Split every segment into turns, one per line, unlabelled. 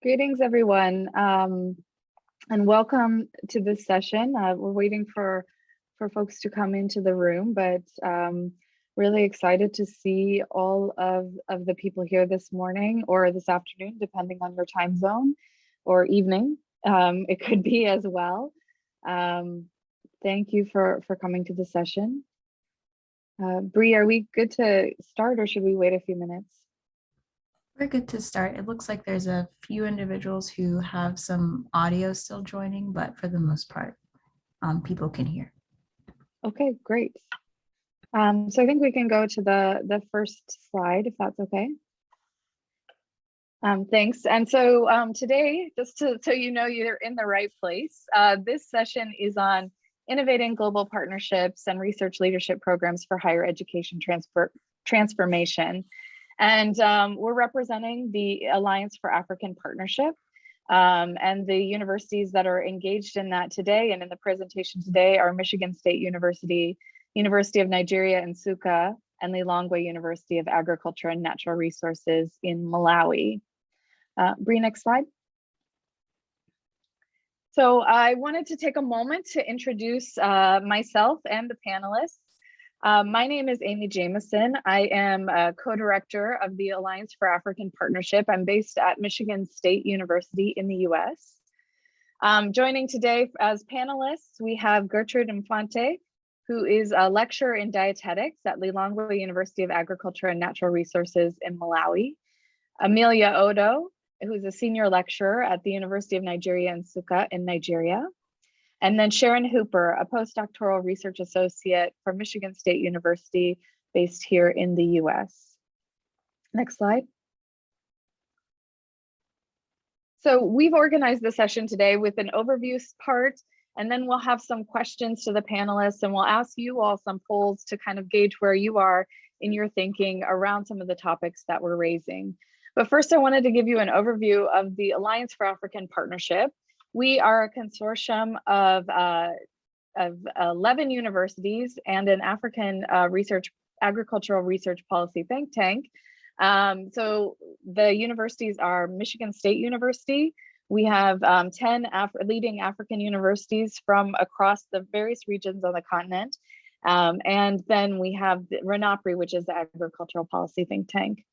Greetings, everyone, and welcome to this session. We're waiting for folks to come into the room, but really excited to see all of the people here this morning or this afternoon, depending on your time zone, or evening. It could be as well. Thank you for coming to the session. Bree, are we good to start, or should we wait a few minutes?
We're good to start. It looks like there's a few individuals who have some audio still joining, but for the most part, people can hear.
Okay, great. So I think we can go to the first slide, if that's okay. Thanks. And so today, just so you know you're in the right place, this session is on innovating global partnerships and research leadership programs for higher education transformation. And we're representing the Alliance for African Partnership, and the universities that are engaged in that today and in the presentation today are Michigan State University, University of Nigeria in Nsukka, and Lilongwe University of Agriculture and Natural Resources in Malawi. Bree, next slide. So I wanted to take a moment to introduce myself and the panelists. My name is Amy Jameson. I am a co-director of the Alliance for African Partnership. I'm based at Michigan State University in the US. Joining today as panelists, we have Gertrude Infante, who is a lecturer in dietetics at Lilongwe University of Agriculture and Natural Resources in Malawi. Amelia Odo, who's a senior lecturer at the University of Nigeria in Nsukka in Nigeria. And then Sharon Hooper, a postdoctoral research associate from Michigan State University based here in the US. Next slide. So we've organized the session today with an overview part, and then we'll have some questions to the panelists, and we'll ask you all some polls to kind of gauge where you are in your thinking around some of the topics that we're raising. But first, I wanted to give you an overview of the Alliance for African Partnership. We are a consortium of 11 universities and an African agricultural research policy think tank. So the universities are Michigan State University. We have 10 leading African universities from across the various regions on the continent. And then we have the RENAPRI, which is the agricultural policy think tank.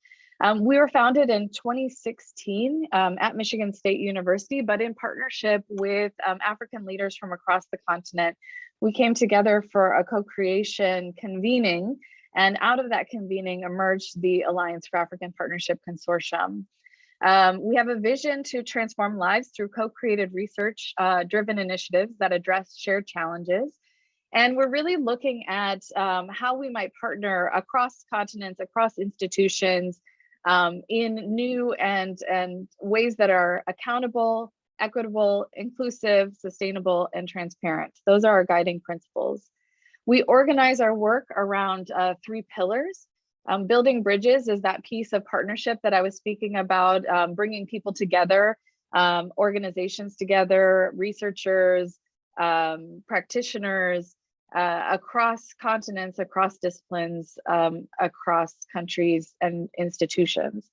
We were founded in 2016 at Michigan State University, but in partnership with African leaders from across the continent. We came together for a co-creation convening, and out of that convening emerged the Alliance for African Partnership Consortium. We have a vision to transform lives through co-created research-driven initiatives that address shared challenges. And we're really looking at how we might partner across continents, across institutions, in new and ways that are accountable, equitable, inclusive, sustainable, and transparent. Those are our guiding principles. We organize our work around 3 pillars. Building bridges is that piece of partnership that I was speaking about, bringing people together, organizations together, researchers, practitioners, across continents, across disciplines, across countries and institutions.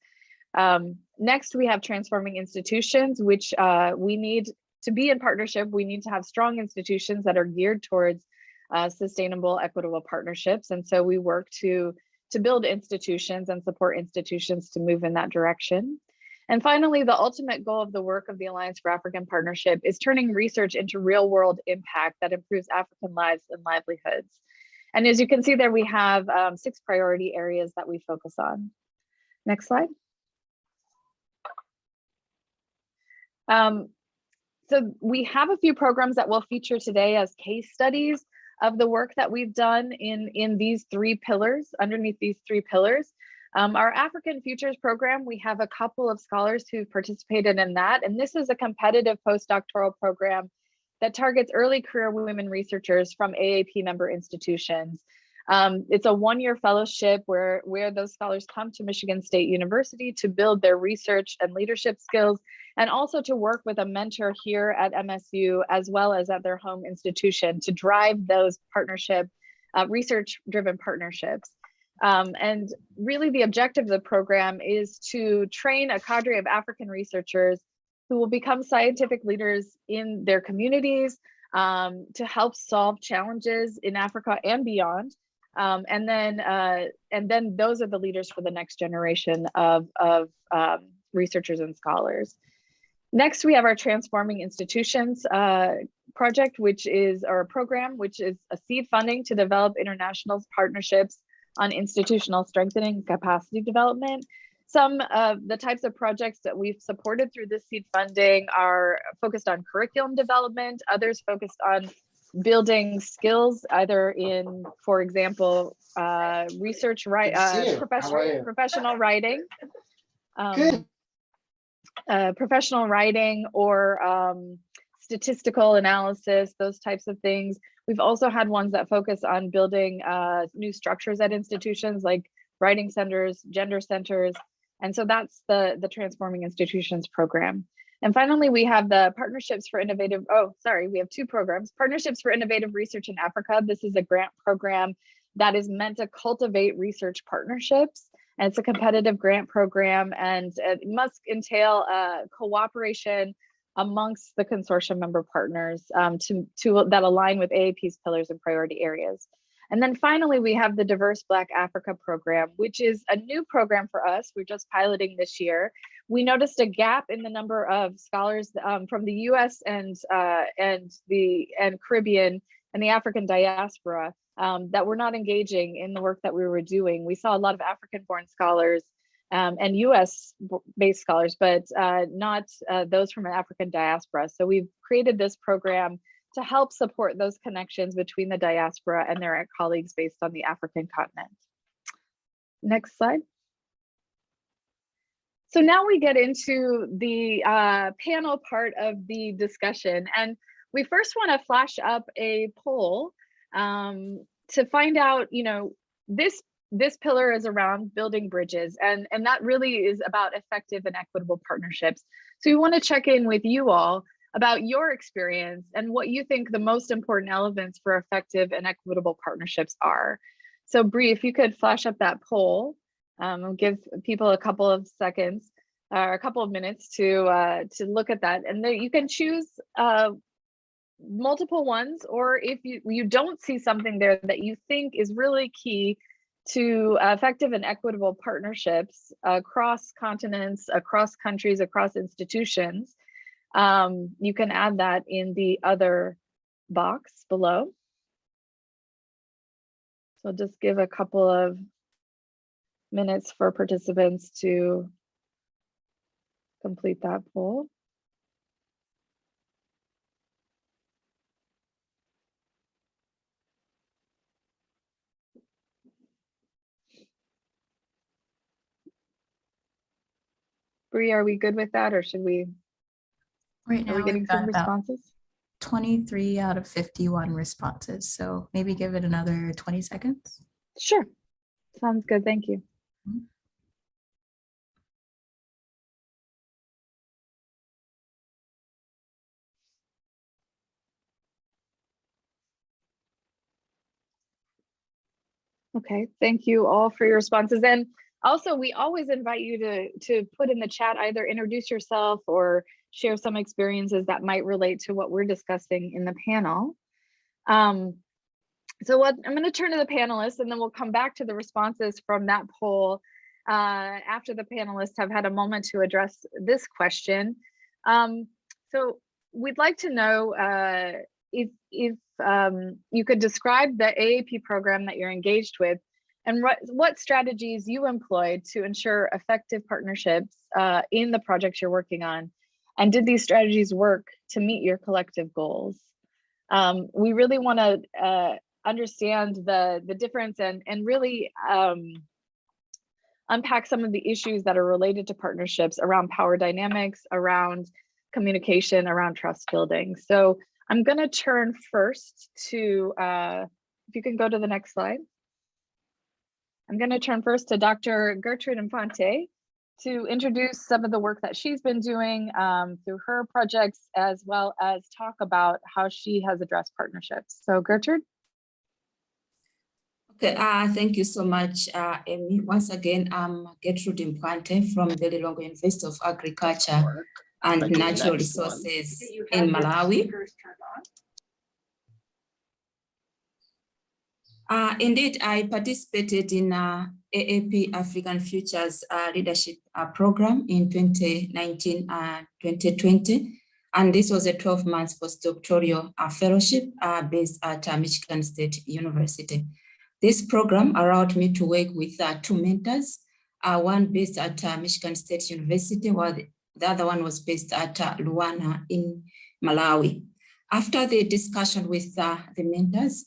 Next, we have transforming institutions, which we need to be in partnership. We need to have strong institutions that are geared towards sustainable, equitable partnerships. And so we work to build institutions and support institutions to move in that direction. And finally, the ultimate goal of the work of the Alliance for African Partnership is turning research into real-world impact that improves African lives and livelihoods. And as you can see there, we have 6 priority areas that we focus on. Next slide. So we have a few programs that we'll feature today as case studies of the work that we've done in these 3 pillars, underneath these 3 pillars. Our African Futures program, we have a couple of scholars who've participated in that. And this is a competitive postdoctoral program that targets early career women researchers from AAP member institutions. It's a 1-year fellowship where those scholars come to Michigan State University to build their research and leadership skills, and also to work with a mentor here at MSU, as well as at their home institution, to drive those research-driven partnerships. And really the objective of the program is to train a cadre of African researchers who will become scientific leaders in their communities to help solve challenges in Africa and beyond. And then those are the leaders for the next generation of researchers and scholars. Next, we have our Transforming Institutions project, which is our program, which is a seed funding to develop international partnerships on institutional strengthening and capacity development. Some of the types of projects that we've supported through this seed funding are focused on curriculum development, others focused on building skills, either in, for example, professional writing, professional writing, or statistical analysis, those types of things. We've also had ones that focus on building new structures at institutions like writing centers, gender centers. And so that's the Transforming Institutions program. And finally, we have the Partnerships for Innovative, we have two programs. Partnerships for Innovative Research in Africa. This is a grant program that is meant to cultivate research partnerships. And it's a competitive grant program, and it must entail cooperation amongst the consortium member partners that align with AAP's pillars and priority areas. And then finally, we have the Diverse Black Africa program, which is a new program for us. We're just piloting this year. We noticed a gap in the number of scholars from the US and Caribbean and the African diaspora that were not engaging in the work that we were doing. We saw a lot of African-born scholars and US-based scholars, but not those from an African diaspora. So we've created this program to help support those connections between the diaspora and their colleagues based on the African continent. Next slide. So now we get into the panel part of the discussion. And we first want to flash up a poll to find out, this pillar is around building bridges, and that really is about effective and equitable partnerships. So we want to check in with you all about your experience and what you think the most important elements for effective and equitable partnerships are. So Bree, if you could flash up that poll, I'll give people a couple of seconds or a couple of minutes to look at that. And you can choose multiple ones, or if you don't see something there that you think is really key to effective and equitable partnerships across continents, across countries, across institutions, you can add that in the other box below. So just give a couple of minutes for participants to complete that poll. Bree, are we good with that, or should we?
Right now,
are we getting some responses?
23 out of 51 responses. So maybe give it another 20 seconds.
Sure. Sounds good. Thank you.
Mm-hmm.
Okay, thank you all for your responses. And also, we always invite you to put in the chat, either introduce yourself or share some experiences that might relate to what we're discussing in the panel. So I'm going to turn to the panelists, and then we'll come back to the responses from that poll after the panelists have had a moment to address this question. So we'd like to know if you could describe the AAP program that you're engaged with, and what strategies you employed to ensure effective partnerships in the projects you're working on. And did these strategies work to meet your collective goals? We really want to understand the difference and really unpack some of the issues that are related to partnerships around power dynamics, around communication, around trust building. So I'm going to turn first to, if you can go to the next slide. I'm going to turn first to Dr. Gertrude Infante to introduce some of the work that she's been doing through her projects, as well as talk about how she has addressed partnerships. So Gertrude.
Okay, thank you so much, Amy. Once again, I'm Gertrude Infante from the Lilongwe University of Agriculture and Natural Resources in Malawi. Indeed, I participated in AAP-African Futures Leadership Program in 2019-2020. And this was a 12-month postdoctoral fellowship based at Michigan State University. This program allowed me to work with two mentors, one based at Michigan State University, while the other one was based at Luana in Malawi. After the discussion with the mentors,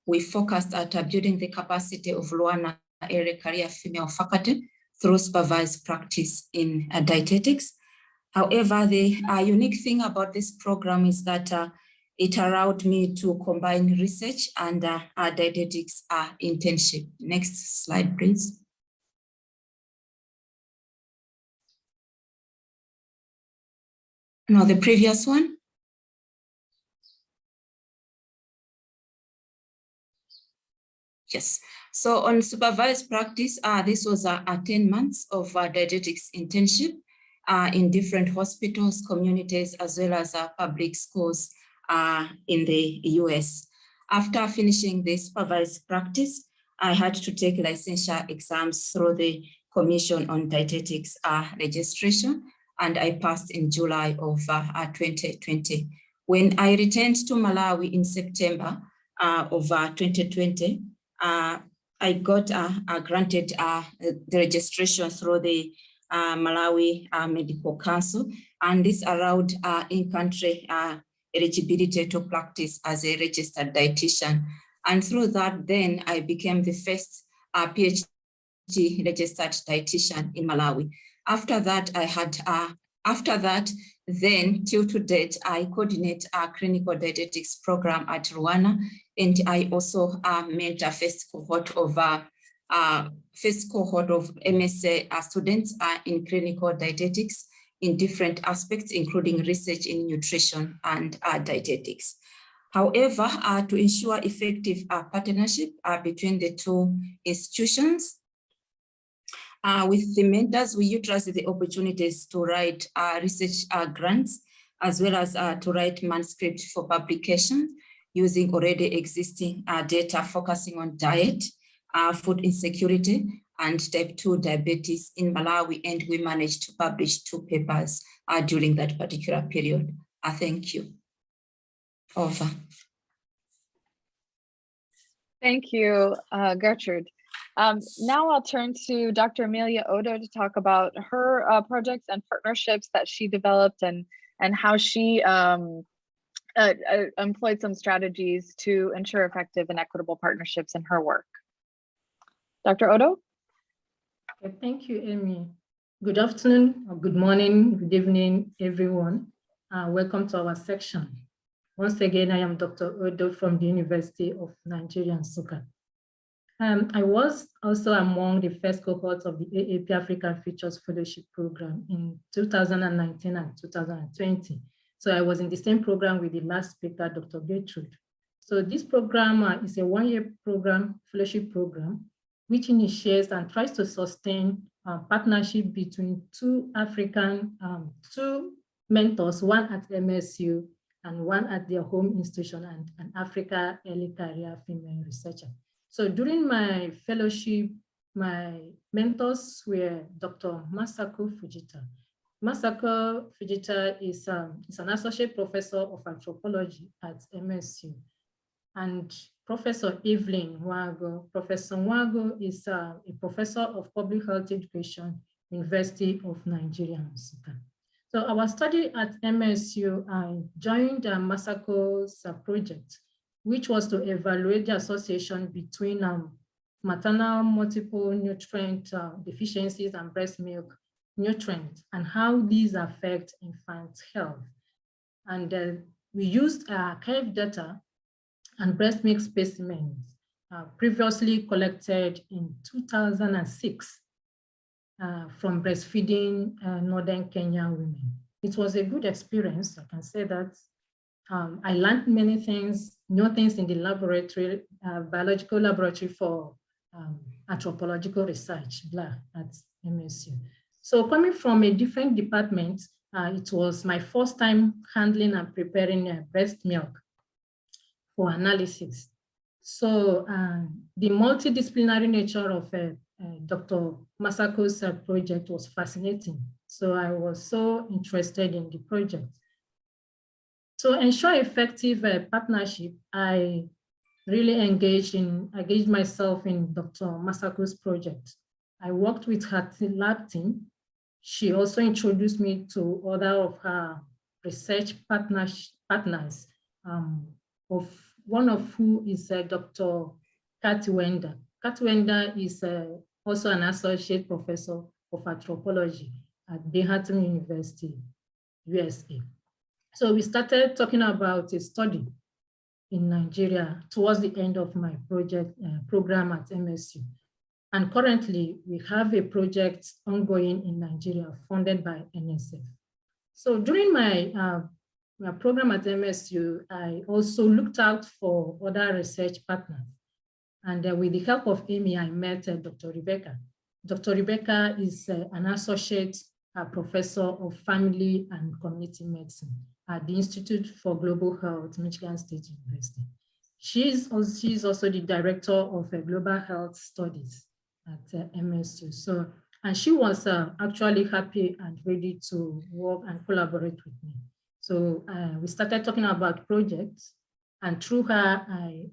we focused at building the capacity of Luana early career female faculty through supervised practice in dietetics. However, the unique thing about this program is that it allowed me to combine research and dietetics internship. Next slide, please. No, the previous one. Yes, so on supervised practice, this was 10 months of dietetics internship in different hospitals, communities, as well as public schools in the US. After finishing the supervised practice, I had to take licensure exams through the Commission on Dietetics registration, and I passed in July of 2020. When I returned to Malawi in September of 2020, I got granted the registration through the Malawi Medical Council, and this allowed in-country eligibility to practice as a registered dietitian. And through that, then I became the first PhD registered dietitian in Malawi. After that, then till to date, I coordinate a clinical dietetics program at Rwanda, and I also mentor a first cohort of MSc students in clinical dietetics in different aspects, including research in nutrition and dietetics. However, to ensure effective partnership between the two institutions, with the mentors, we utilize the opportunities to write research grants, as well as to write manuscript for publication using already existing data focusing on diet, food insecurity, and type 2 diabetes in Malawi, and we managed to publish 2 papers during that particular period. Thank you. Over.
Thank you, Gertrude. Now I'll turn to Dr. Amelia Odo to talk about her projects and partnerships that she developed and how she employed some strategies to ensure effective and equitable partnerships in her work. Dr. Odo?
Okay, thank you, Amy. Good afternoon, or good morning, good evening, everyone. Welcome to our section. Once again, I am Dr. Odo from the University of Nigeria, Nsukka. I was also among the first cohorts of the AAP African Futures Fellowship Program in 2019 and 2020. So I was in the same program with the last speaker, Dr. Gertrude. So this program is a one-year program, fellowship program, which initiates and tries to sustain a partnership between two mentors, one at MSU and one at their home institution, and an Africa early career female researcher. So during my fellowship, my mentors were Dr. Masako Fujita. Masako Fujita is an associate professor of anthropology at MSU. And Professor Evelyn Nwago. Professor Nwago is a professor of public health education, University of Nigeria, Nsukka. So our study at MSU, I joined Masako's project, which was to evaluate the association between maternal multiple nutrient deficiencies and breast milk nutrients and how these affect infant health. And we used archive data and breast milk specimens previously collected in 2006 from breastfeeding Northern Kenyan women. It was a good experience, I can say that. I learned many things, new things in the laboratory, biological laboratory for anthropological research, at MSU. So coming from a different department, It was my first time handling and preparing breast milk for analysis. So the multidisciplinary nature of Dr. Masako's project was fascinating. So I was so interested in the project. To ensure effective partnership, I really engaged myself in Dr. Masako's project. I worked with her lab team. She also introduced me to other of her research partners, of one of who is Dr. Kathy Wender. Kathy Wender is also an associate professor of anthropology at Binghamton University, USA. So we started talking about a study in Nigeria towards the end of my program at MSU. And currently we have a project ongoing in Nigeria funded by NSF. So during my program at MSU, I also looked out for other research partners. And with the help of Amy, I met Dr. Rebecca. Dr. Rebecca is an associate professor of family and community medicine at the Institute for Global Health, Michigan State University. She is also the director of Global Health Studies at MSU. So, and she was actually happy and ready to work and collaborate with me. So we started talking about projects, and through her, I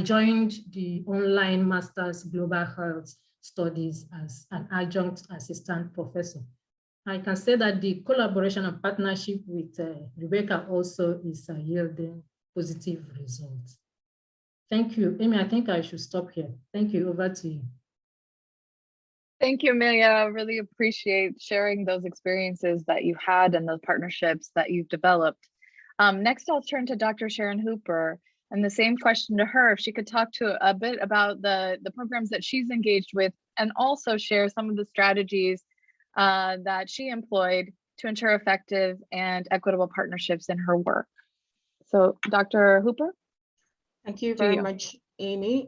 joined the online Master's Global Health Studies as an adjunct assistant professor. I can say that the collaboration and partnership with Rebecca also is yielding positive results. Thank you. Amy, I think I should stop here. Thank you. Over to you.
Thank you, Amelia. I really appreciate sharing those experiences that you had and those partnerships that you've developed. Next, I'll turn to Dr. Sharon Hooper, and the same question to her, if she could talk to a bit about the programs that she's engaged with, and also share some of the strategies that she employed to ensure effective and equitable partnerships in her work. So Dr. Hooper?
Thank you very much, Amy.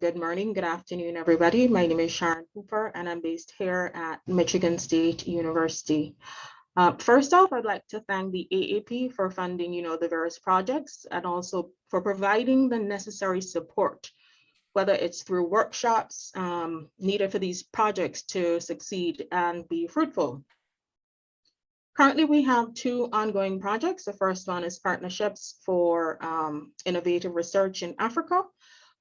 Good morning, good afternoon, everybody. My name is Sharon Hooper, and I'm based here at Michigan State University. First off, I'd like to thank the AAP for funding, the various projects, and also for providing the necessary support, whether it's through workshops needed for these projects to succeed and be fruitful. Currently, we have two ongoing projects. The first one is partnerships for innovative research in Africa,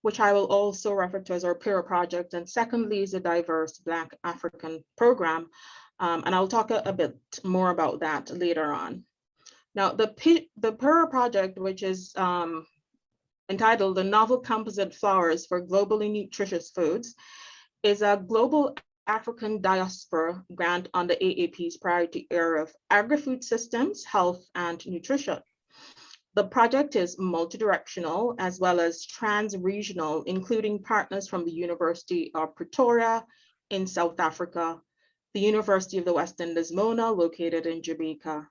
which I will also refer to as our PERA project. And secondly is a diverse Black African program. And I'll talk a bit more about that later on. Now, the PERA project, which is entitled The Novel Composite Flowers for Globally Nutritious Foods, is a global African diaspora grant under AAP's priority area of agri-food systems, health, and nutrition. The project is multidirectional as well as trans-regional, including partners from the University of Pretoria in South Africa, the University of the West Indies, Mona, located in Jamaica,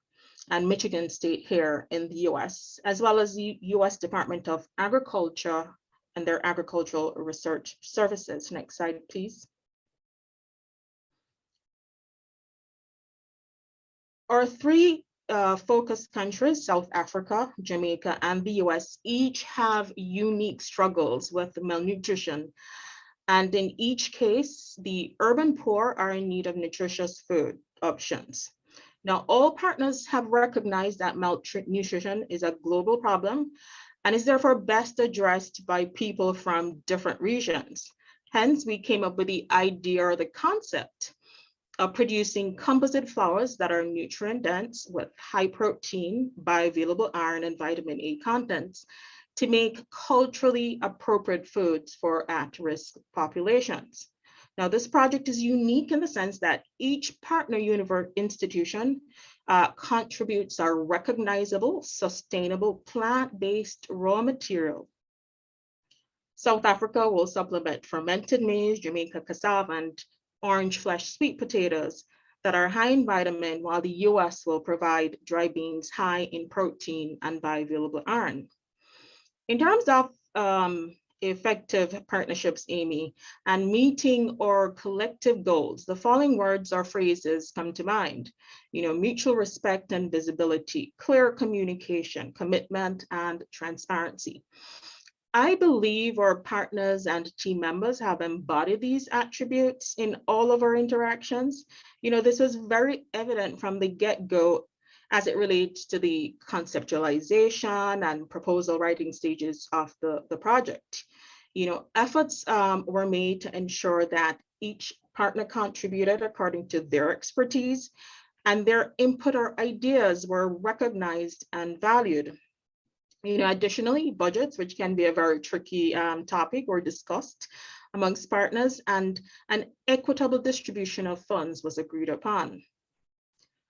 and Michigan State here in the US, as well as the US Department of Agriculture and their agricultural research services. Next slide, please. Our three focus countries, South Africa, Jamaica, and the US, each have unique struggles with malnutrition. And in each case, the urban poor are in need of nutritious food options. Now, all partners have recognized that malnutrition is a global problem and is therefore best addressed by people from different regions. Hence, we came up with the idea or the concept of producing composite flours that are nutrient dense with high protein, bioavailable iron, and vitamin A contents to make culturally appropriate foods for at-risk populations. Now, this project is unique in the sense that each partner institution contributes a recognizable, sustainable, plant-based raw material. South Africa will supplement fermented maize, Jamaica cassava, and orange flesh sweet potatoes that are high in vitamin, while the US will provide dry beans high in protein and bioavailable iron. In terms of effective partnerships, Amy, and meeting our collective goals, the following words or phrases come to mind. Mutual respect and visibility, clear communication, commitment, and transparency. I believe our partners and team members have embodied these attributes in all of our interactions. This was very evident from the get-go as it relates to the conceptualization and proposal writing stages of the project. Efforts were made to ensure that each partner contributed according to their expertise, and their input or ideas were recognized and valued. Additionally, budgets, which can be a very tricky topic, were discussed amongst partners, and an equitable distribution of funds was agreed upon.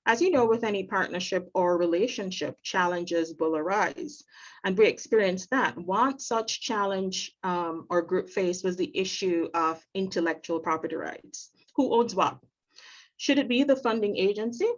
As you know, with any partnership or relationship, challenges will arise, and we experienced that. One such challenge or group faced was the issue of intellectual property rights. Who owns what? Should it be the funding agency?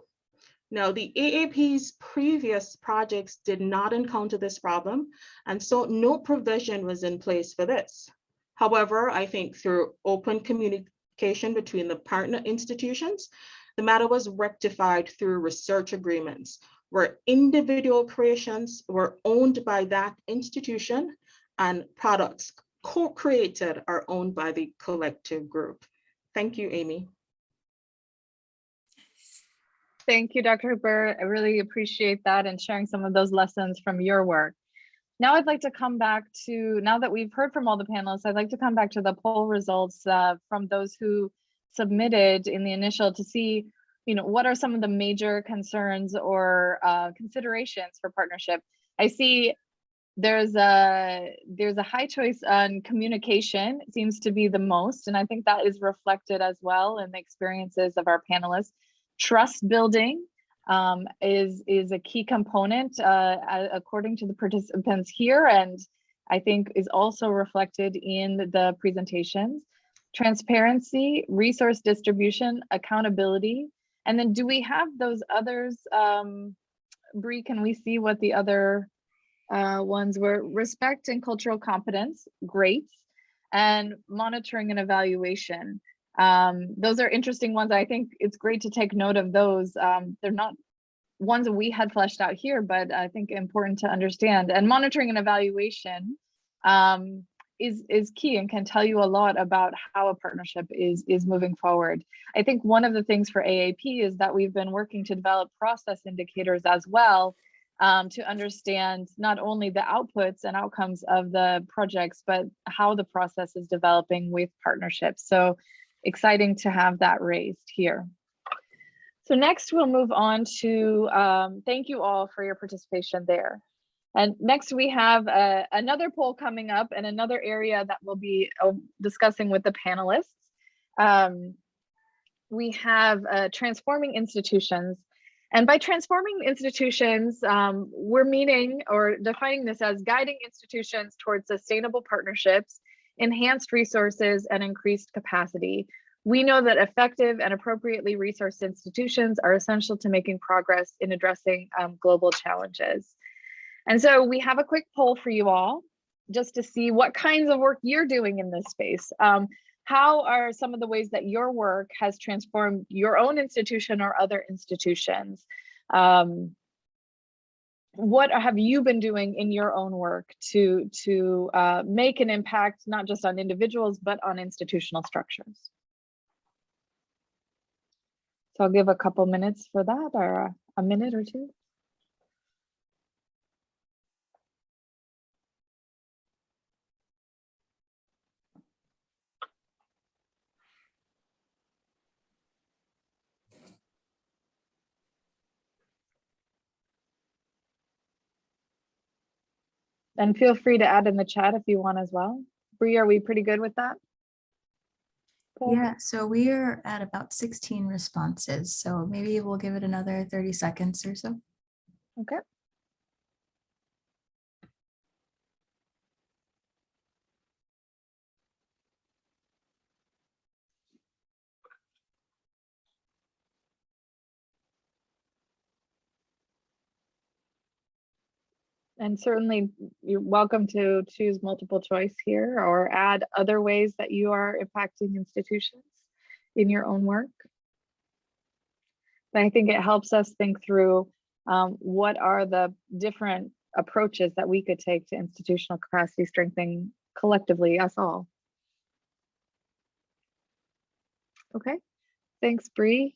Now, the AAP's previous projects did not encounter this problem, and so no provision was in place for this. However, I think through open communication between the partner institutions, the matter was rectified through research agreements, where individual creations were owned by that institution and products co-created are owned by the collective group. Thank you, Amy.
Thank you, Dr. Hooper. I really appreciate that and sharing some of those lessons from your work. Now I'd like to come back to, now that we've heard from all the panelists, I'd like to come back to the poll results from those who submitted in the initial to see, what are some of the major concerns or considerations for partnership. I see there's a high choice on communication. It seems to be the most, and I think that is reflected as well in the experiences of our panelists. Trust building is a key component according to the participants here, and I think is also reflected in the presentations. Transparency, resource distribution, accountability, and then do we have those others? Bree, can we see what the other ones were? Respect and cultural competence, great, and monitoring and evaluation. Those are interesting ones. I think it's great to take note of those. They're not ones that we had fleshed out here, but I think important to understand. And monitoring and evaluation is key and can tell you a lot about how a partnership is moving forward. I think one of the things for AAP is that we've been working to develop process indicators as well to understand not only the outputs and outcomes of the projects, but how the process is developing with partnerships. So exciting to have that raised here. So next we'll move on to, thank you all for your participation there. And next we have another poll coming up and another area that we'll be discussing with the panelists. We have transforming institutions. And by transforming institutions, we're meaning or defining this as guiding institutions towards sustainable partnerships, enhanced resources, and increased capacity. We know that effective and appropriately resourced institutions are essential to making progress in addressing global challenges. And so we have a quick poll for you all, just to see what kinds of work you're doing in this space. How are some of the ways that your work has transformed your own institution or other institutions? What have you been doing in your own work to make an impact, not just on individuals, but on institutional structures? So I'll give a couple minutes for that, or a minute or two. And feel free to add in the chat if you want as well. Bree, are we pretty good with that? Cool.
Yeah, so we are at about 16 responses. So maybe we'll give it another 30 seconds or so.
Okay. And certainly you're welcome to choose multiple choice here or add other ways that you are impacting institutions in your own work. But I think it helps us think through what are the different approaches that we could take to institutional capacity strengthening collectively, us all. Okay, thanks, Bree.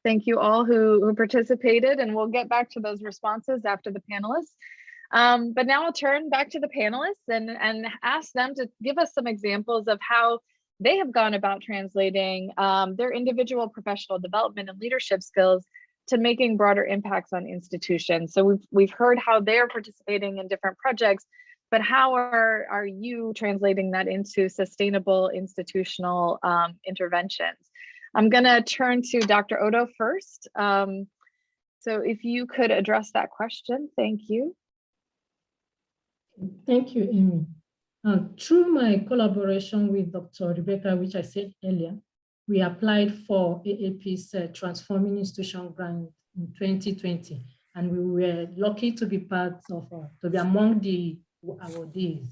Thank you all who participated, and we'll get back to those responses after the panelists. But now I'll turn back to the panelists and ask them to give us some examples of how they have gone about translating their individual professional development and leadership skills to making broader impacts on institutions. So we've heard how they're participating in different projects, but how are you translating that into sustainable institutional interventions? I'm gonna turn to Dr. Odo first. So if you could address that question, thank you.
Thank you, Amy. Through my collaboration with Dr. Rebecca, which I said earlier, we applied for AAP's Transforming Institution Grant in 2020, and we were lucky to be part of, to be among the awardees.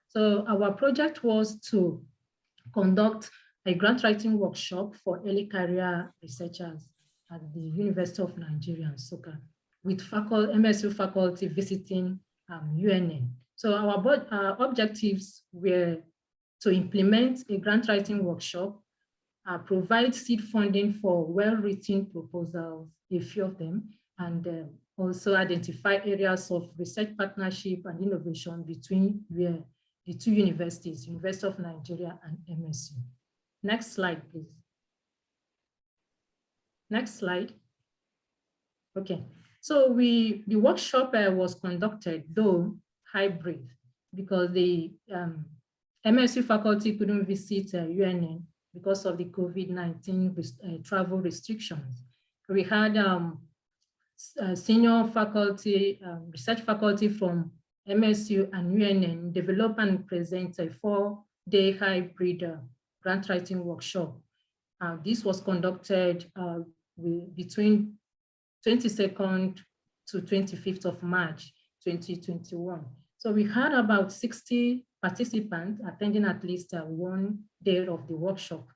So our project was to conduct a grant writing workshop for early career researchers at the University of Nigeria, Nsukka, with MSU faculty visiting UNN. So our objectives were to implement a grant writing workshop, provide seed funding for well-written proposals, a few of them, and also identify areas of research partnership and innovation between the two universities, University of Nigeria and MSU. Next slide, please. Next slide. Okay, so the workshop was conducted, though hybrid, because the MSU faculty couldn't visit UNN because of the COVID-19 travel restrictions. We had senior faculty, research faculty from MSU and UNN develop and present a 4-day hybrid grant writing workshop. This was conducted between 22nd to 25th of March, 2021. So we had about 60 participants attending at least one day of the workshop.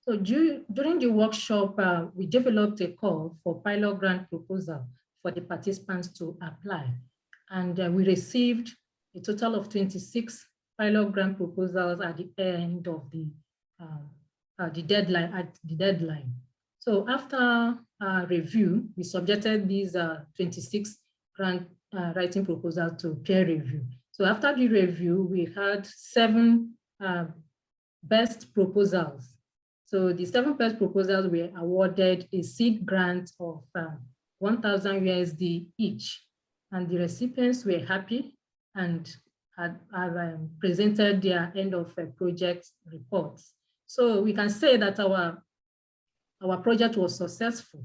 So during the workshop, we developed a call for pilot grant proposal for the participants to apply. And we received a total of 26 pilot grant proposals at the end of the deadline. So after review, we subjected these 26 grant writing proposals to peer review. So after the review, we had 7 best proposals. So the 7 best proposals were awarded a seed grant of 1,000 USD each. And the recipients were happy and had presented their end of project reports. So we can say that our project was successful.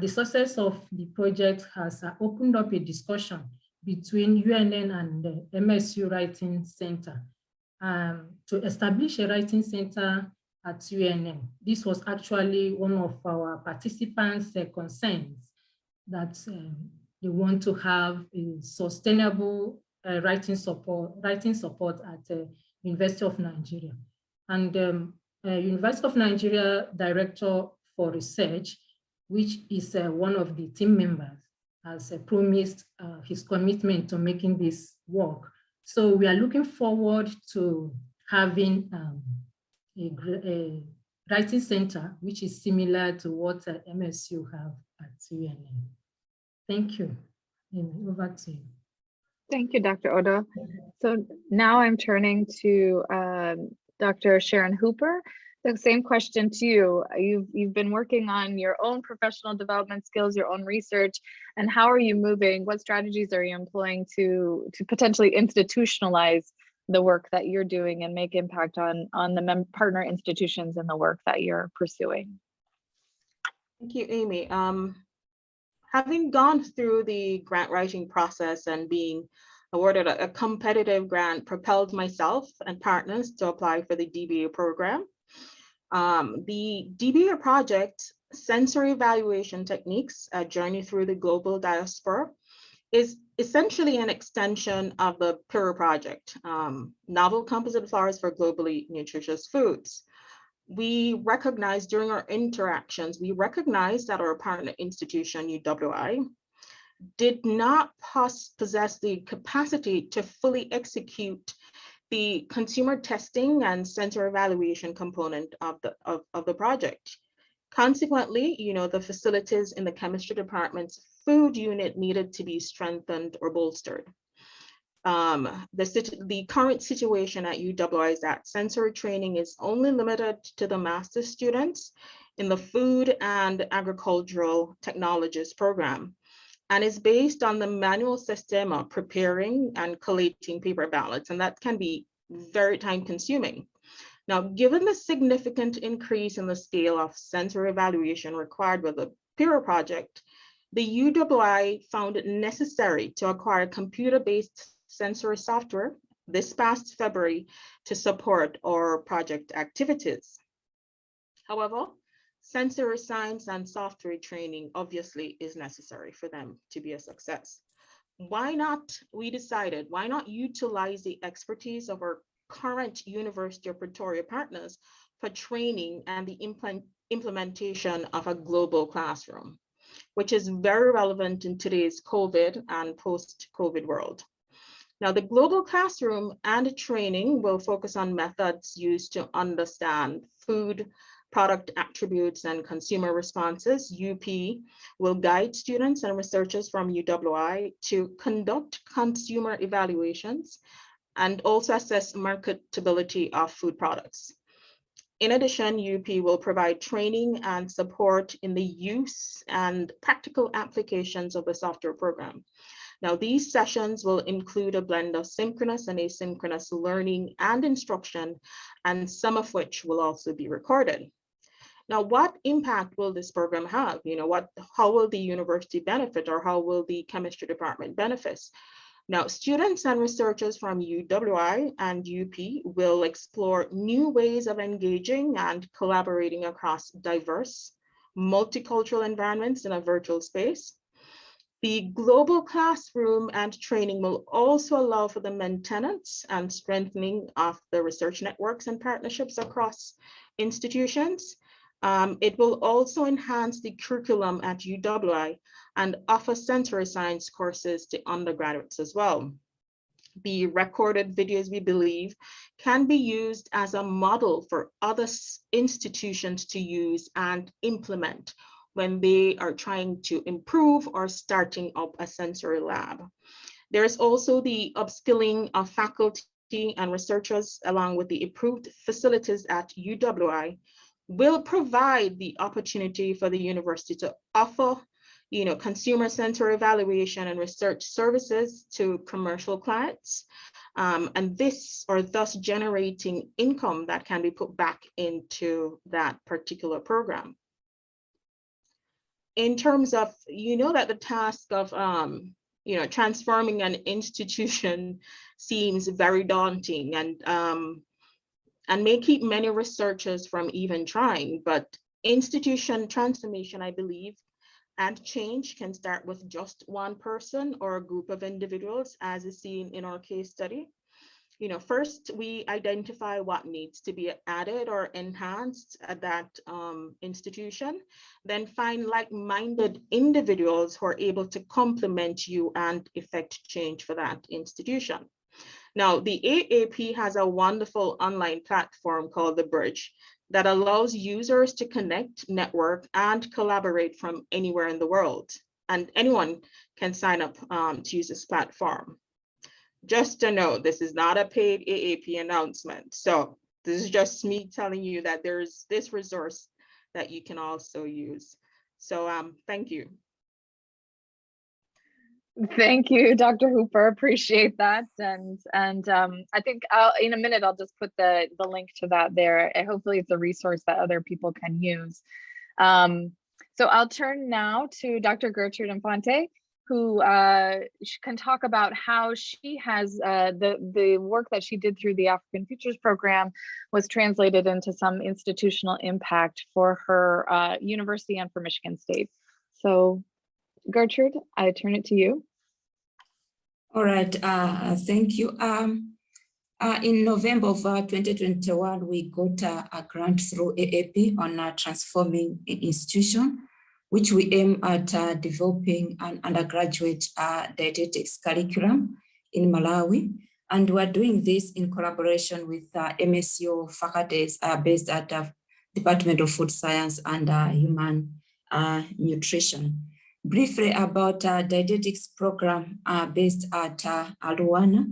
The success of the project has opened up a discussion between UNN and the MSU Writing Center to establish a writing center at UNN. This was actually one of our participants' concerns, that they want to have a sustainable writing support at the University of Nigeria. And University of Nigeria Director for Research, which is one of the team members, has promised his commitment to making this work. So we are looking forward to having a writing center, which is similar to what MSU have at UNN. Thank you. Over to you.
Thank you, Dr. Odo. So now I'm turning to Dr. Sharon Hooper. The same question to you. You've been working on your own professional development skills, your own research, and how are you moving? What strategies are you employing to potentially institutionalize the work that you're doing and make impact on the partner institutions and the work that you're pursuing?
Thank you, Amy. Having gone through the grant writing process and being awarded a competitive grant propelled myself and partners to apply for the DBA program. The DBA project, Sensory Evaluation Techniques, A Journey Through the Global Diaspora, is essentially an extension of the PIRA project, Novel Composite Flours for Globally Nutritious Foods. We recognize during our interactions, we recognize that our partner institution, UWI, did not possess the capacity to fully execute the consumer testing and center evaluation component of the project. Consequently, the facilities in the chemistry department's food unit needed to be strengthened or bolstered. The current situation at UWI is that sensory training is only limited to the master's students in the Food and Agricultural Technologies program, and is based on the manual system of preparing and collating paper ballots, and that can be very time consuming. Now, given the significant increase in the scale of sensory evaluation required with the PIRA project, the UWI found it necessary to acquire computer-based sensory software this past February to support our project activities. However, sensory science and software training obviously is necessary for them to be a success. We decided, why not utilize the expertise of our current University of Pretoria partners for training and the implementation of a global classroom, which is very relevant in today's COVID and post-COVID world. Now, the global classroom and training will focus on methods used to understand food, product attributes, and consumer responses. UP will guide students and researchers from UWI to conduct consumer evaluations and also assess marketability of food products. In addition, UP will provide training and support in the use and practical applications of the software program. Now, these sessions will include a blend of synchronous and asynchronous learning and instruction, and some of which will also be recorded. Now, what impact will this program have? How will the university benefit, or how will the chemistry department benefit? Now, students and researchers from UWI and UP will explore new ways of engaging and collaborating across diverse, multicultural environments in a virtual space. The global classroom and training will also allow for the maintenance and strengthening of the research networks and partnerships across institutions. It will also enhance the curriculum at UWI and offer sensory science courses to undergraduates as well. The recorded videos, we believe, can be used as a model for other institutions to use and implement when they are trying to improve or starting up a sensory lab. There's also the upskilling of faculty and researchers, along with the approved facilities at UWI, will provide the opportunity for the university to offer consumer sensory evaluation and research services to commercial clients, and thus generating income that can be put back into that particular program. In terms of, that the task of, transforming an institution seems very daunting and may keep many researchers from even trying, but institution transformation, I believe, and change can start with just one person or a group of individuals, as is seen in our case study. First, we identify what needs to be added or enhanced at that institution, then find like-minded individuals who are able to complement you and effect change for that institution. Now, the AAP has a wonderful online platform called The Bridge that allows users to connect, network, and collaborate from anywhere in the world. And anyone can sign up to use this platform. Just to know, this is not a paid AAP announcement. So this is just me telling you that there's this resource that you can also use. So thank you.
Thank you, Dr. Hooper. Appreciate that. And I think in a minute, I'll just put the link to that there. And hopefully it's a resource that other people can use. So I'll turn now to Dr. Gertrude Infante, who can talk about how she has the work that she did through the African Futures Program was translated into some institutional impact for her university and for Michigan State. So Gertrude, I turn it to you.
All right, thank you. In November of 2021, we got a grant through AAP on transforming an institution, which we aim at developing an undergraduate dietetics curriculum in Malawi. And we're doing this in collaboration with MSU faculties based at the Department of Food Science and Human Nutrition. Briefly about dietetics program based at Rwanda.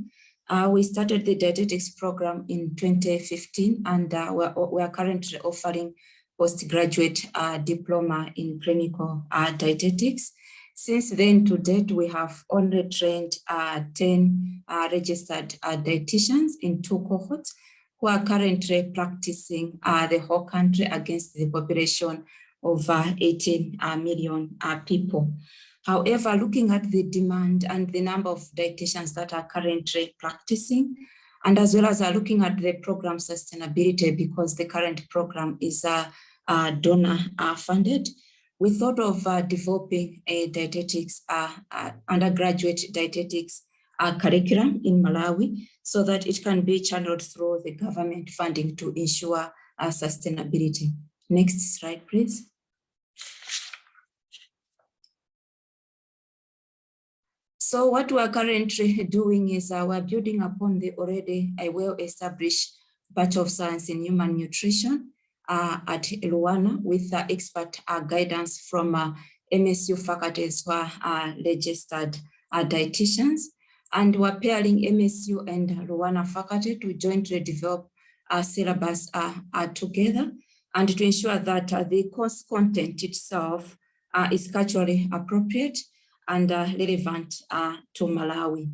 We started the dietetics program in 2015, and we are currently offering postgraduate diploma in clinical dietetics. Since then to date, we have only trained 10 registered dietitians in 2 cohorts who are currently practicing the whole country against the population of 18 million people. However, looking at the demand and the number of dietitians that are currently practicing, and as well as looking at the program sustainability, because the current program is donor funded, we thought of developing a dietetics, undergraduate dietetics curriculum in Malawi so that it can be channeled through the government funding to ensure sustainability. Next slide, please. So what we're currently doing is we're building upon the already a well-established Bachelor of Science in Human Nutrition at Rwanda with expert guidance from MSU faculties who are registered dietitians. And we're pairing MSU and Rwanda faculty to jointly develop a syllabus together and to ensure that the course content itself is culturally appropriate and relevant to Malawi.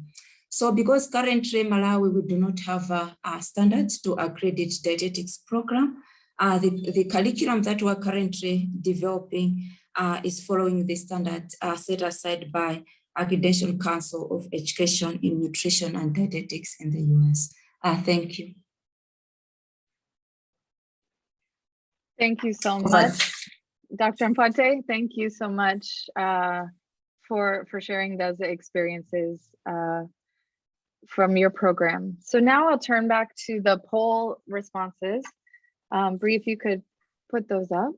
So because currently Malawi, we do not have standards to accredit dietetics program, the curriculum that we're currently developing is following the standards set aside by Accreditation Council of Education in Nutrition and Dietetics in the US. Thank you.
Thank you so much, Dr. Mpate. Thank you so much for sharing those experiences from your program. So now I'll turn back to the poll responses. Bree, if you could put those up.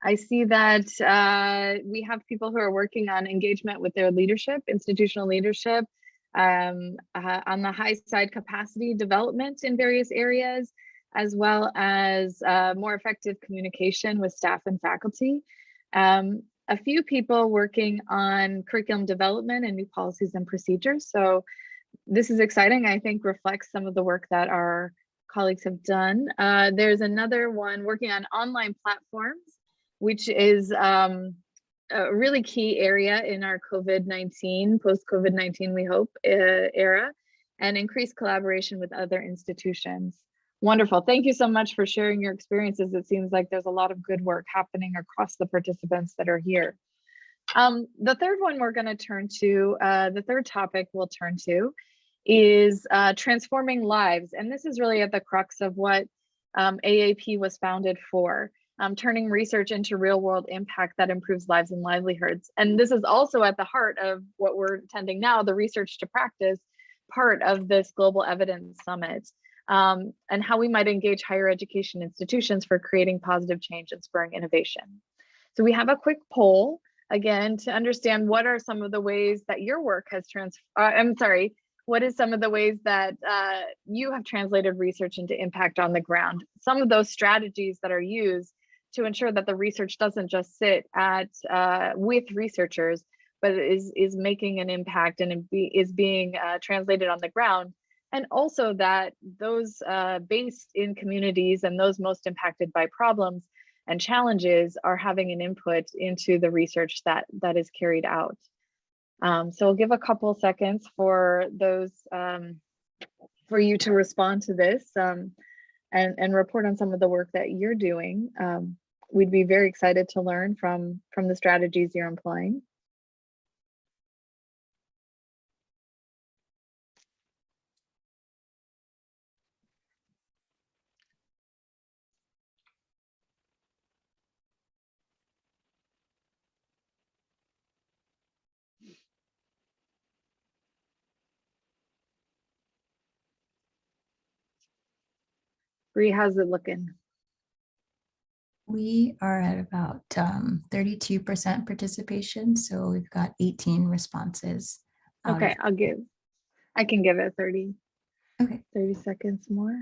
I see that we have people who are working on engagement with their leadership, institutional leadership, on the high side capacity development in various areas, as well as more effective communication with staff and faculty. A few people working on curriculum development and new policies and procedures. So this is exciting, I think reflects some of the work that our colleagues have done. There's another one working on online platforms, which is a really key area in our COVID-19, post-COVID-19, we hope, era, and increased collaboration with other institutions. Wonderful. Thank you so much for sharing your experiences. It seems like there's a lot of good work happening across the participants that are here. The third one we're going to turn to, the third topic we'll turn to is transforming lives. And this is really at the crux of what AAP was founded for, turning research into real world impact that improves lives and livelihoods. And this is also at the heart of what we're attending now, the Research to Practice part of this Global Evidence Summit. And how we might engage higher education institutions for creating positive change and spurring innovation. So we have a quick poll, again, to understand what are some of the ways that your work has what is some of the ways that you have translated research into impact on the ground? Some of those strategies that are used to ensure that the research doesn't just sit at with researchers, but is making an impact and is being translated on the ground. And also that those based in communities and those most impacted by problems and challenges are having an input into the research that is carried out. So I'll give a couple seconds for those, for you to respond to this and report on some of the work that you're doing. We'd be very excited to learn from the strategies you're employing. Bree, how's it looking?
We are at about 32% participation, so we've got 18 responses.
Okay, I can give it 30 seconds more.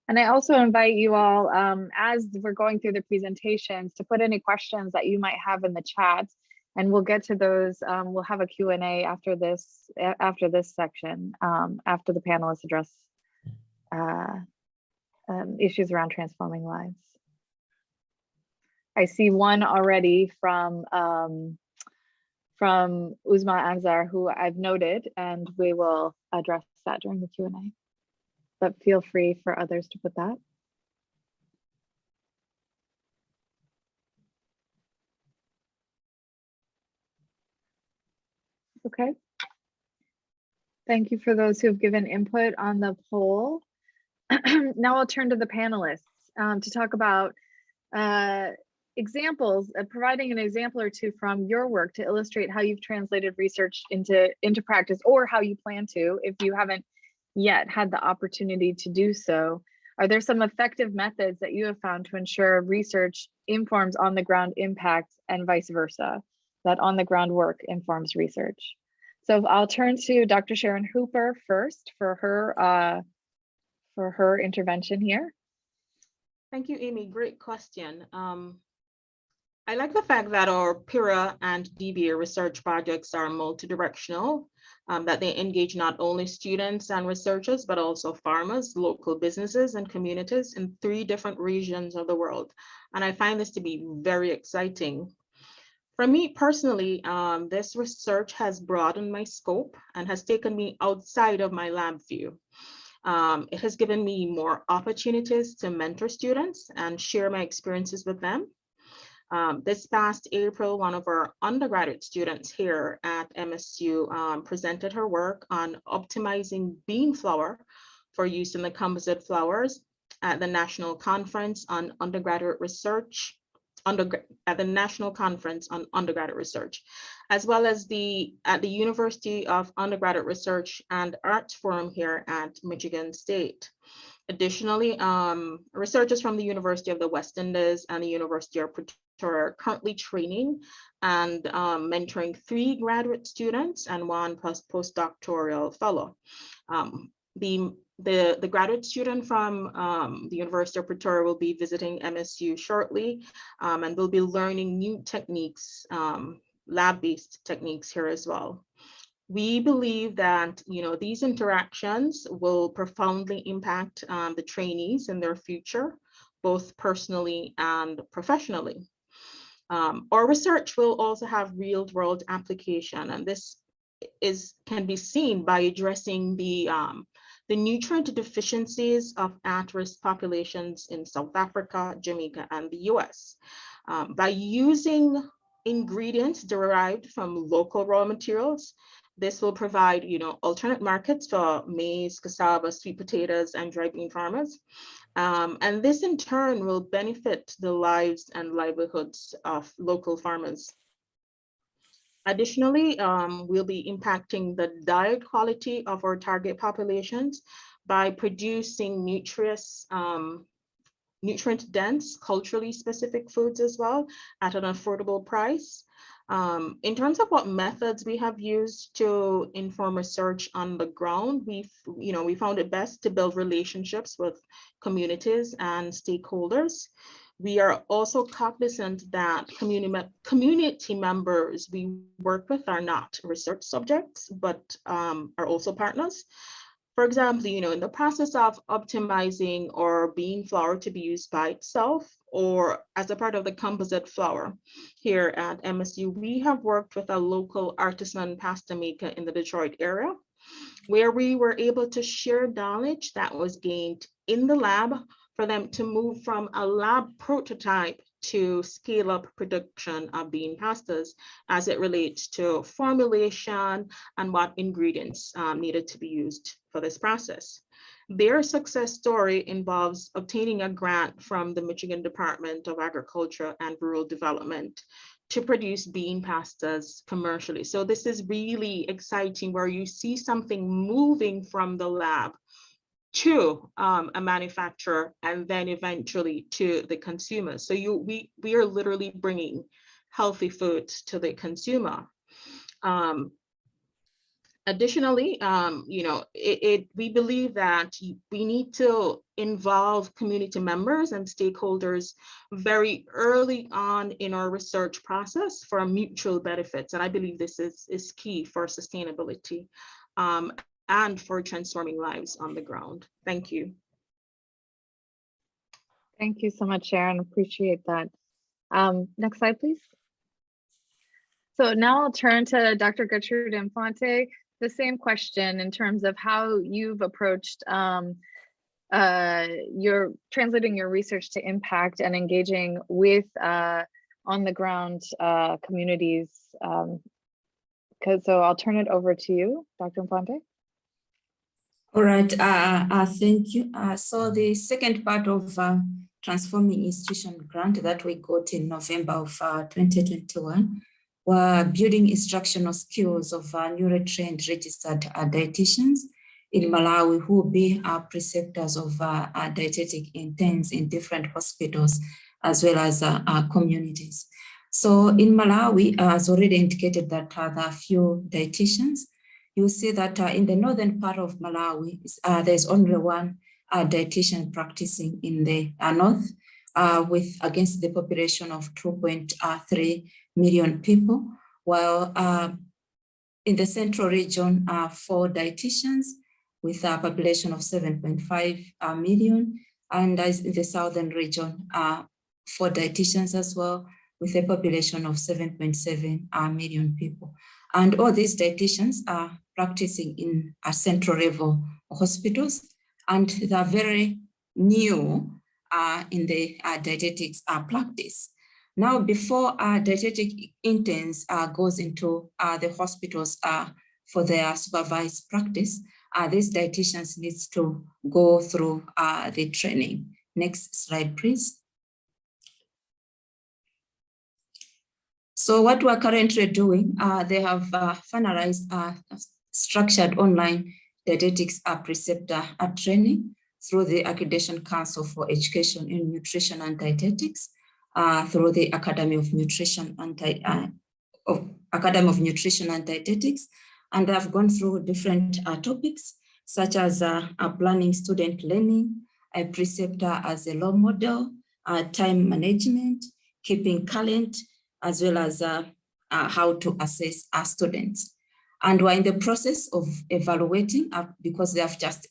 And I also invite you all, as we're going through the presentations, to put any questions that you might have in the chat, and we'll get to those. We'll have a Q&A after this section, after the panelists address issues around transforming lives. I see one already from Uzma Anzar, who I've noted, and we will address that during the Q&A. But feel free for others to put that. Okay. Thank you for those who have given input on the poll. Now I'll turn to the panelists to talk about examples, providing an example or two from your work to illustrate how you've translated research into practice, or how you plan to, if you haven't yet had the opportunity to do so. Are there some effective methods that you have found to ensure research informs on the ground impact and vice versa, that on the ground work informs research? So I'll turn to Dr. Sharon Hooper first for her intervention here.
Thank you, Amy. Great question. I like the fact that our PIRA and DBA research projects are multidirectional, that they engage not only students and researchers, but also farmers, local businesses, and communities in 3 different regions of the world. And I find this to be very exciting. For me personally, this research has broadened my scope and has taken me outside of my lab view. It has given me more opportunities to mentor students and share my experiences with them. This past April, one of our undergraduate students here at MSU presented her work on optimizing bean flour for use in the composite flowers at the National Conference on Undergraduate Research, at the National Conference on Undergraduate Research, as well as at the University of Undergraduate Research and Arts Forum here at Michigan State. Additionally, researchers from the University of the West Indies and the University of Pretoria are currently training and mentoring 3 graduate students and 1 postdoctoral fellow. The graduate student from the University of Pretoria will be visiting MSU shortly, and will be learning new techniques, lab-based techniques here as well. We believe that these interactions will profoundly impact the trainees in their future, both personally and professionally. Our research will also have real-world application, and this can be seen by addressing the nutrient deficiencies of at-risk populations in South Africa, Jamaica, and the US. By using ingredients derived from local raw materials, this will provide alternate markets for maize, cassava, sweet potatoes, and dry bean farmers. And this in turn will benefit the lives and livelihoods of local farmers. Additionally, we'll be impacting the diet quality of our target populations by producing nutrient-dense, culturally specific foods as well at an affordable price. In terms of what methods we have used to inform research on the ground, we found it best to build relationships with communities and stakeholders. We are also cognizant that community members we work with are not research subjects, but are also partners. For example, in the process of optimizing our bean flour to be used by itself or as a part of the composite flour here at MSU, we have worked with a local artisan pasta maker in the Detroit area, where we were able to share knowledge that was gained in the lab for them to move from a lab prototype to scale up production of bean pastas as it relates to formulation and what ingredients needed to be used for this process. Their success story involves obtaining a grant from the Michigan Department of Agriculture and Rural Development to produce bean pastas commercially. So this is really exciting, where you see something moving from the lab to a manufacturer and then eventually to the consumer. So we are literally bringing healthy foods to the consumer. Additionally, we believe that we need to involve community members and stakeholders very early on in our research process for mutual benefits. And I believe this is key for sustainability and for transforming lives on the ground. Thank you.
Thank you so much, Sharon. Appreciate that. Next slide, please. So now I'll turn to Dr. Gertrude Infante. The same question in terms of how you've approached your translating your research to impact and engaging with on the ground communities. So I'll turn it over to you, Dr. Infante.
All right, thank you. So the second part of transforming institution grant that we got in November of 2021 were building instructional skills of newly trained registered dietitians in Malawi who will be preceptors of dietetic interns in different hospitals as well as communities. So in Malawi, as already indicated that there are few dietitians. You see that in the northern part of Malawi, there's only one dietitian practicing in the north, with against the population of 2.3 million people, while in the central region, 4 dietitians with a population of 7.5 million, and in the southern region, 4 dietitians as well, with a population of 7.7 million people. And all these dietitians are practicing in central level hospitals, and they are very new in the dietetics practice. Now, before dietetic interns goes into the hospitals for their supervised practice, these dietitians needs to go through the training. Next slide, please. So what we're currently doing, they have finalized structured online dietetics preceptor training through the Accreditation Council for Education in Nutrition and Dietetics, through the Academy of Nutrition and Dietetics, and I've gone through different topics such as planning student learning, a preceptor as a role model, time management, keeping current, as well as how to assess our students. And we're in the process of evaluating because they have just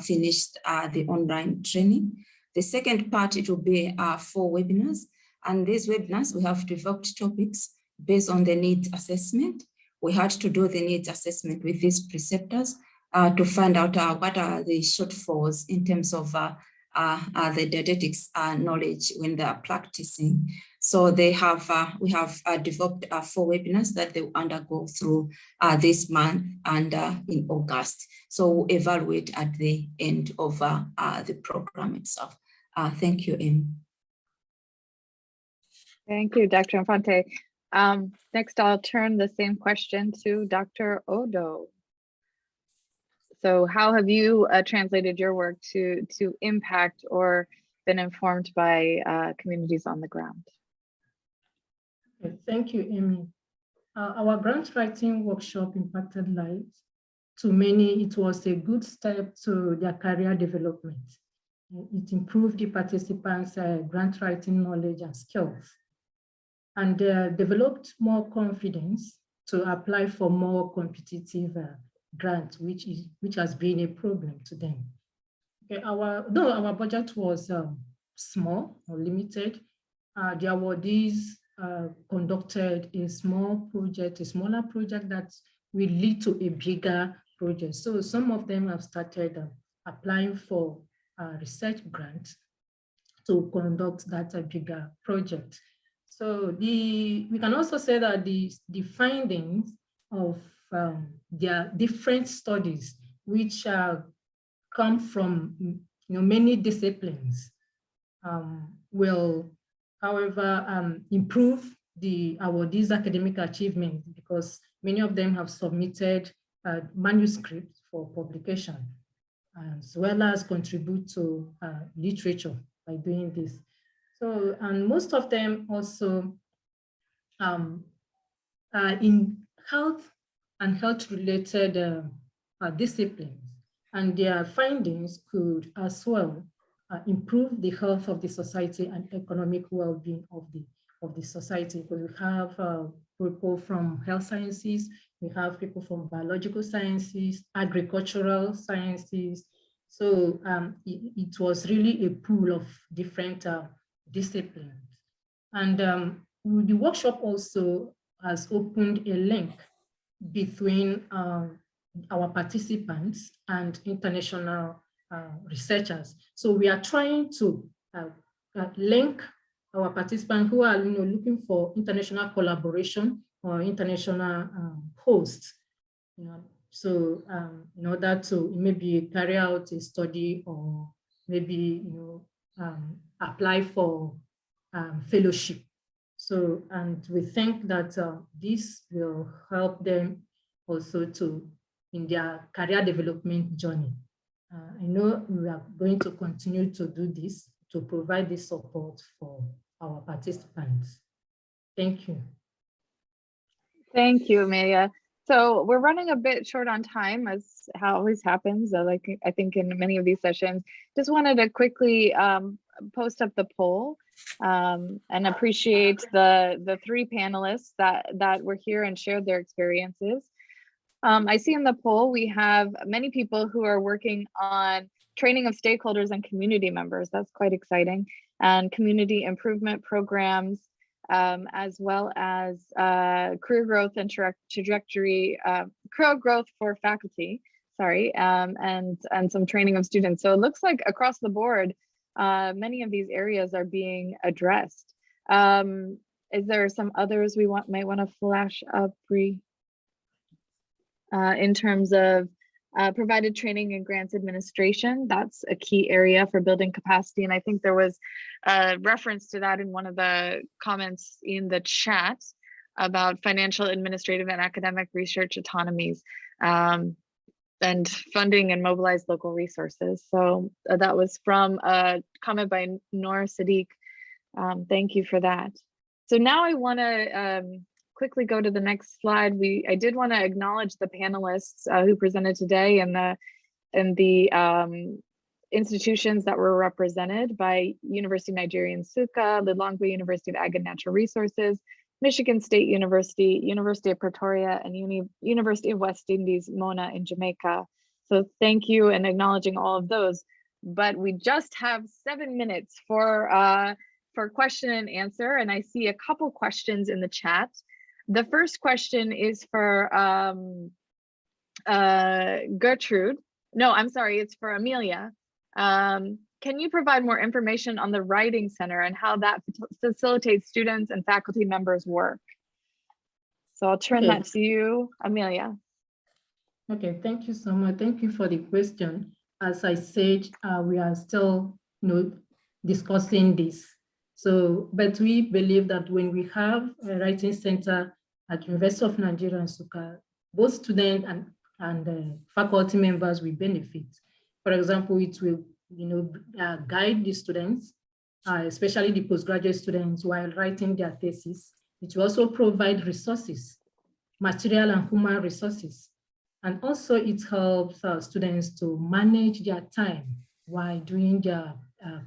finished the online training. The second part, it will be 4 webinars. And these webinars, we have developed topics based on the needs assessment. We had to do the needs assessment with these preceptors to find out what are the shortfalls in terms of the dietetics knowledge when they are practicing. So they have, we have developed 4 webinars that they will undergo through this month and in August. So we'll evaluate at the end of the program itself. Thank you, Amy.
Thank you, Dr. Infante. Next, I'll turn the same question to Dr. Odo. So how have you translated your work to impact or been informed by communities on the ground?
Okay, thank you, Amy. Our grant writing workshop impacted lives. To many, it was a good step to their career development. It improved the participants' grant writing knowledge and skills, and developed more confidence to apply for more competitive grants, which has been a problem to them. Okay, though our budget was small or limited, the awardees conducted a smaller project that will lead to a bigger project. So some of them have started applying for research grants to conduct that bigger project. So we can also say that the findings of their different studies, which come from many disciplines, will, however, improve the awardees' academic achievement, because many of them have submitted manuscripts for publication, as well as contribute to literature by doing this. So, and most of them also in health and health-related disciplines, and their findings could as well improve the health of the society and economic well-being of the society. Because we have people from health sciences, we have people from biological sciences, agricultural sciences. So it was really a pool of different disciplines. And the workshop also has opened a link between our participants and international researchers. So we are trying to link our participants who are looking for international collaboration or international hosts, so in order to maybe carry out a study or maybe apply for fellowship. So, and we think that this will help them also in their career development journey. I know we are going to continue to do this, to provide this support for our participants. Thank you.
Thank you, Amelia. So we're running a bit short on time, as how always happens, like I think in many of these sessions. Just wanted to quickly post up the poll and appreciate the three panelists that were here and shared their experiences. I see in the poll we have many people who are working on training of stakeholders and community members. That's quite exciting. And community improvement programs, as well as career growth and trajectory, career growth for faculty, sorry, and some training of students. So it looks like across the board, many of these areas are being addressed. Is there some others we might want to flash up, Bree? In terms of provided training and grants administration, that's a key area for building capacity. And I think there was a reference to that in one of the comments in the chat about financial, administrative, and academic research autonomies and funding and mobilize local resources. So that was from a comment by Noor Sadiq. Thank you for that. So now I want to quickly go to the next slide. I did want to acknowledge the panelists who presented today and the institutions that were represented by University of Nigeria Nsukka, Lilongwe University of Ag and Natural Resources, Michigan State University, University of Pretoria, and University of West Indies, Mona in Jamaica. So thank you and acknowledging all of those. But we just have 7 minutes for question and answer, and I see a couple questions in the chat. The first question is for Gertrude. No, I'm sorry, it's for Amelia. Can you provide more information on the Writing Center and how that facilitates students and faculty members' work? So I'll turn that to you, Amelia.
Okay, thank you so much. Thank you for the question. As I said, we are still discussing this. So, but we believe that when we have a Writing Center at University of Nigeria Nsukka, both students and faculty members will benefit. For example, it will guide the students, especially the postgraduate students, while writing their thesis. It will also provide resources, material and human resources. And also it helps students to manage their time while doing their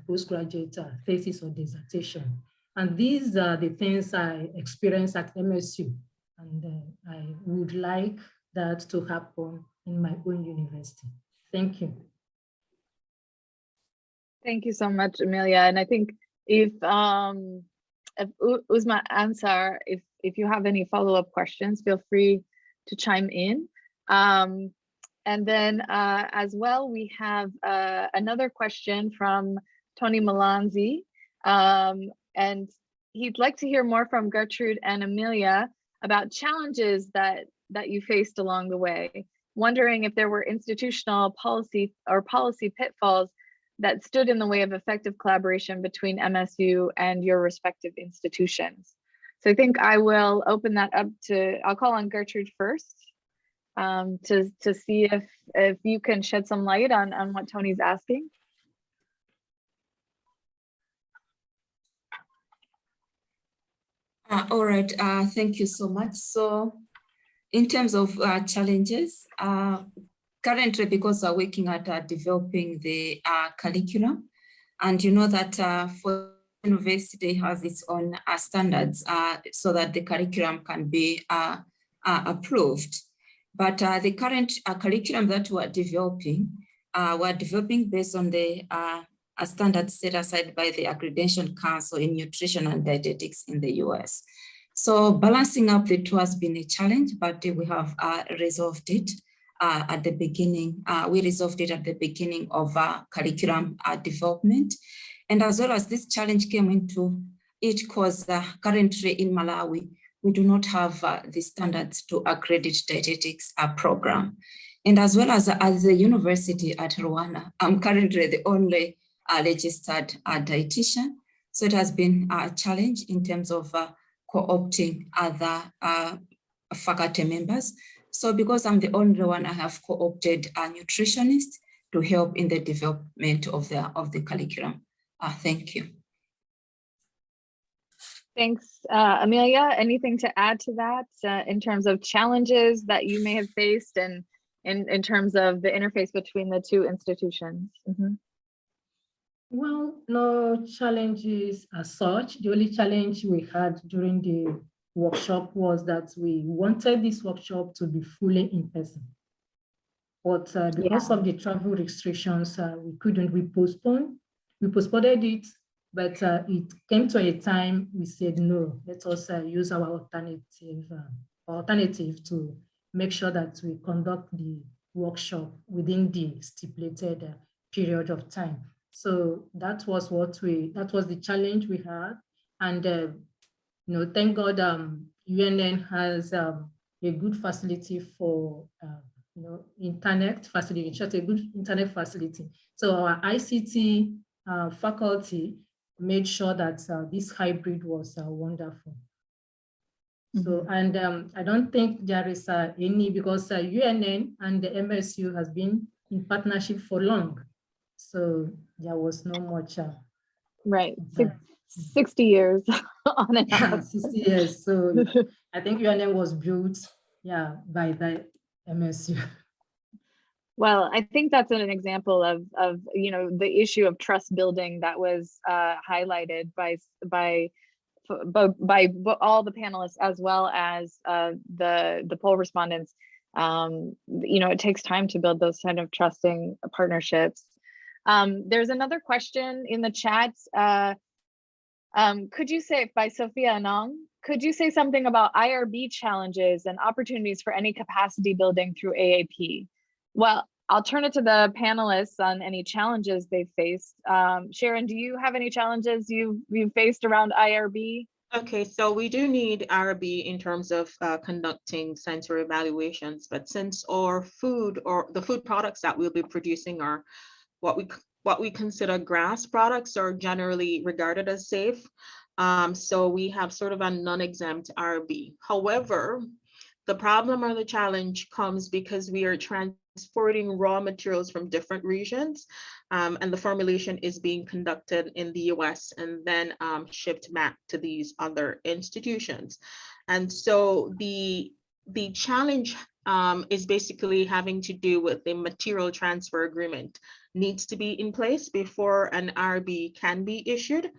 postgraduate thesis or dissertation. And these are the things I experienced at MSU. And I would like that to happen in my own university. Thank you.
Thank you so much, Amelia. And I think if Uzma Ansar, if you have any follow-up questions, feel free to chime in. And then as well, we have another question from Tony Malanzi. And he'd like to hear more from Gertrude and Amelia about challenges that you faced along the way, wondering if there were institutional policy pitfalls that stood in the way of effective collaboration between MSU and your respective institutions. So I think I will open that up to, I'll call on Gertrude first to see if you can shed some light on what Tony's asking.
All right, thank you so much. So in terms of challenges, currently, because we're working at developing the curriculum, and you know that for university has its own standards so that the curriculum can be approved. But the current curriculum that we're developing based on the standards set aside by the Accreditation Council in Nutrition and Dietetics in the US. So balancing up the two has been a challenge, but we have resolved it at the beginning. We resolved it at the beginning of curriculum development. And as well as this challenge came into it because currently in Malawi, we do not have the standards to accredit dietetics program. And as well as a university at Rwanda, I'm currently the only registered dietitian. So it has been a challenge in terms of co-opting other faculty members. So because I'm the only one, I have co-opted a nutritionist to help in the development of the curriculum. Thank you.
Thanks, Amelia. Anything to add to that in terms of challenges that you may have faced and in terms of the interface between the two institutions? Mm-hmm.
Well, no challenges as such. The only challenge we had during the workshop was that we wanted this workshop to be fully in person. But because of the travel restrictions, we couldn't, we postponed it, but it came to a time we said, no, let us use our alternative to make sure that we conduct the workshop within the stipulated period of time. So that was the challenge we had. And, you know, thank God UNN has a good facility for, you know, internet facility, just a good internet facility. So our ICT faculty made sure that this hybrid was wonderful. Mm-hmm. So, and I don't think there is any, because UNN and the MSU has been in partnership for long. So there was no much.
Right, 60 years on and off.
60 years. So I think UNN was built, by the MSU.
Well, I think that's an example of you know, the issue of trust building that was highlighted by all the panelists as well as the poll respondents. You know, it takes time to build those kind of trusting partnerships. There's another question in the chat. Could you say, by Sophia Anong, could you say something about IRB challenges and opportunities for any capacity building through AAP? Well, I'll turn it to the panelists on any challenges they've faced. Sharon, do you have any challenges you've faced around IRB?
Okay, so we do need IRB in terms of conducting sensory evaluations, but since our food or the food products that we'll be producing are what we consider GRAS products are generally regarded as safe. So we have sort of a non-exempt IRB. However, the problem or the challenge comes because we are transporting raw materials from different regions, and the formulation is being conducted in the US and then shipped back to these other institutions. And so the challenge is basically having to do with the material transfer agreement needs to be in place before an IRB can be issued.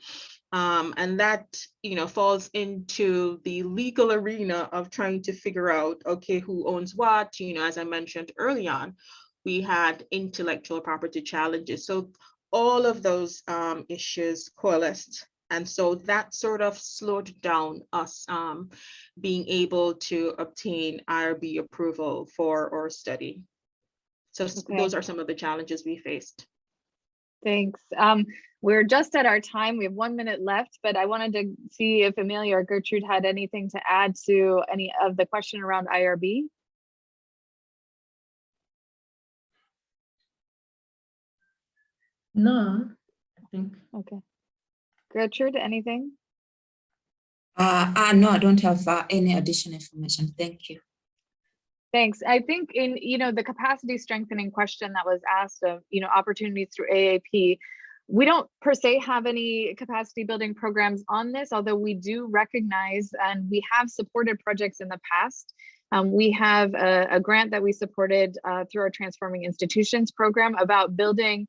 And that, you know, falls into the legal arena of trying to figure out, okay, who owns what. You know, as I mentioned early on, we had intellectual property challenges. So all of those issues coalesced. And so that sort of slowed down us being able to obtain IRB approval for our study. So those are some of the challenges we faced.
Thanks. We're just at our time. We have 1 minute left, but I wanted to see if Amelia or Gertrude had anything to add to any of the question around IRB.
No, I think.
Okay. Gertrude, anything?
No, I don't have any additional information. Thank you.
Thanks. I think in, the capacity strengthening question that was asked of, opportunities through AAP, we don't per se have any capacity building programs on this, although we do recognize and we have supported projects in the past. We have a grant that we supported through our Transforming Institutions program about building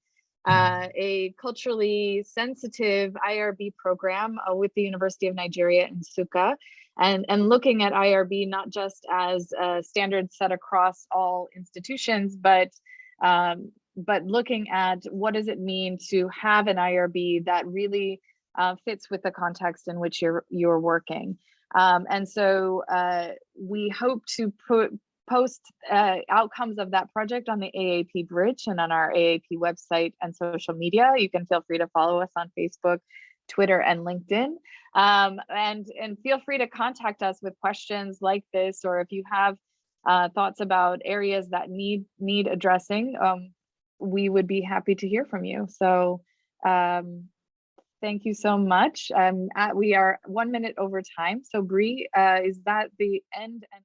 a culturally sensitive IRB program with the University of Nigeria in Nsukka, and looking at IRB not just as a standard set across all institutions, but looking at what does it mean to have an IRB that really fits with the context in which you're working. And so we hope to post outcomes of that project on the AAP Bridge and on our AAP website and social media. You can feel free to follow us on Facebook, Twitter, and LinkedIn. And feel free to contact us with questions like this, or if you have thoughts about areas that need addressing, we would be happy to hear from you. So thank you so much. We are 1 minute over time. So Bree, is that the end?